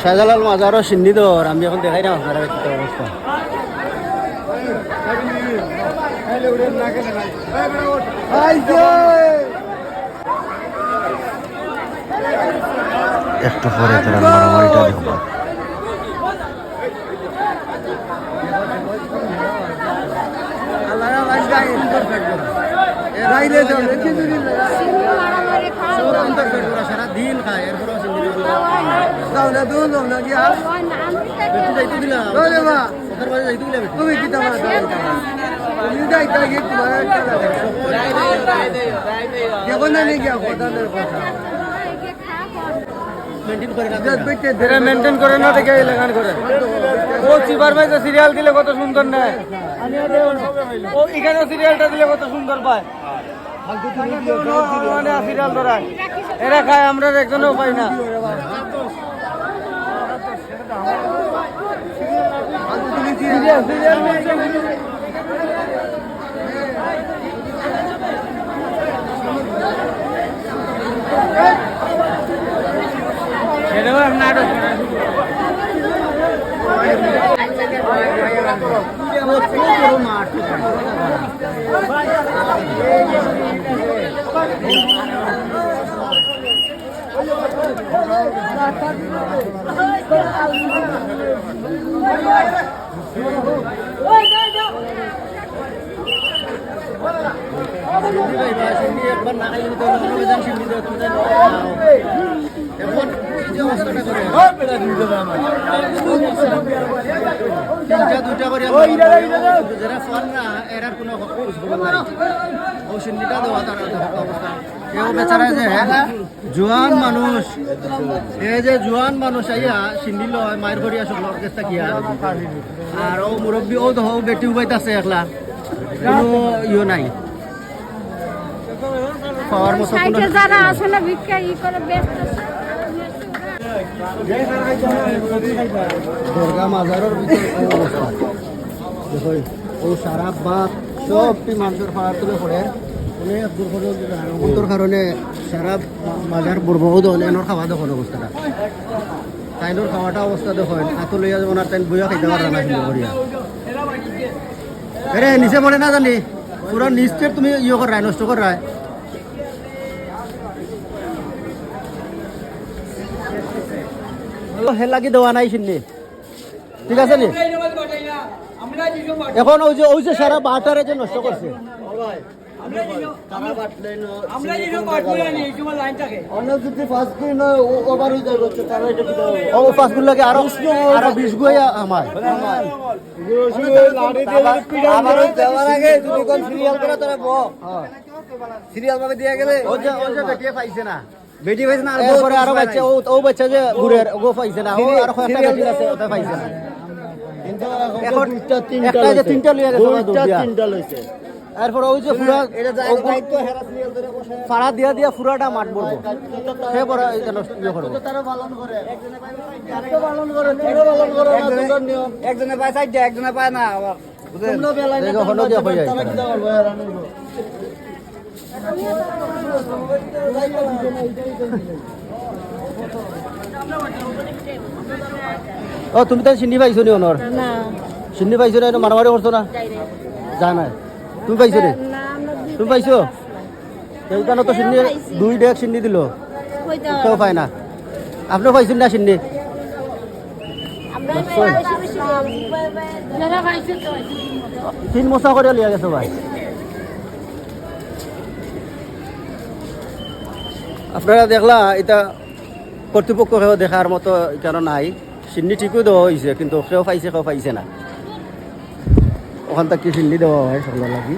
শাহজালাল মাজারও সিন্নি দর আমি এখন দেখাই না আপনারা কি অবস্থা। একটু পরে তারা মারামারিটা দেখবা। সারাদিন খায় এরপরে মেনটেন করে না দেখে লাগান করে ও চিপার ভাই তো সিরিয়াল দিলে কত সুন্দর নেয় ও এখানে সিরিয়ালটা দিলে কত সুন্দর পায় সিরিয়াল ধরায় এরা খায় আমরা একজনও পাই না। জোয়ান মানুষ এই যে জোয়ান মানুষ আইয়া সিন্দি লয় মায়ের করিয়া শুকলো অর্কেস্ট্রা কিয়া আর ও মুরব্বী ও তো বেটি উবাইতাছে একলা কোনো ইয়ে নাই পাওয়ার মতো যারা আসলে ভিক্ষা ই করে ব্যস্ত দুর্গা মাজারের ভিতরে অবস্থা দেখো ও সারা বাদ সবটি মানুষের পাড়ার তুলে পড়ে অনেক কারণে সারা মাজার বরবাদ এনোর খাওয়া দেখুন অবস্থাটা তাইনোর খাওয়াটা অবস্থা দেখুন এত লইয়া যেমন আর তাই বইয়া খাইতে পারে না সুন্দর করিয়া আরে নিচে পড়ে না জানি পুরো নিচে তুমি ইয়ে কর নষ্ট কর রায় হে লাগি দেওয়া নাই সিন্নি ঠিক আছে নি এখন ওই যে সারা বাটারে যে নষ্ট করছে সিরিয়াল ভাবে দিয়ে গেলে পাইছে না বেটি পাইছে না আরো বাচ্চা ও বাচ্চা যে ঘুরের ও পাইছে না ও আর একটা বেটি আছে ওটা পাইছে না কিন্তু এখন একটা যে তিনটা লইয়া গেছে তিনটা লইছে এরপর ওই যে পুরা ফাড়া দিয়া দিয়া পুরাটা মাঠ পড়বো সে বড় একজনে পায় চারটা একজনে পায় না ও তুমি তো চিনি পাইছো নি ওনর চিনি পাইছো না মারামারি করছো না যা নাই তুমি পাইছো রে তুমি পাইছো সেইখানে তো সিন্নি 2 ডেক সিন্নি দিল কেউ পায় না আপনিও পাইছেন না সিন্নি তিন মশা করে লিয়া গেছে ভাই আপনারা দেখলা এটা কর্তৃপক্ষ দেখার মতো কেন নাই সিন্নি ঠিকই দেওয়া হয়েছে কিন্তু কেউ পাইছে কেউ পাইছে না ওখান থেকে সিন্নি দেওয়া হয় সকলের লাগি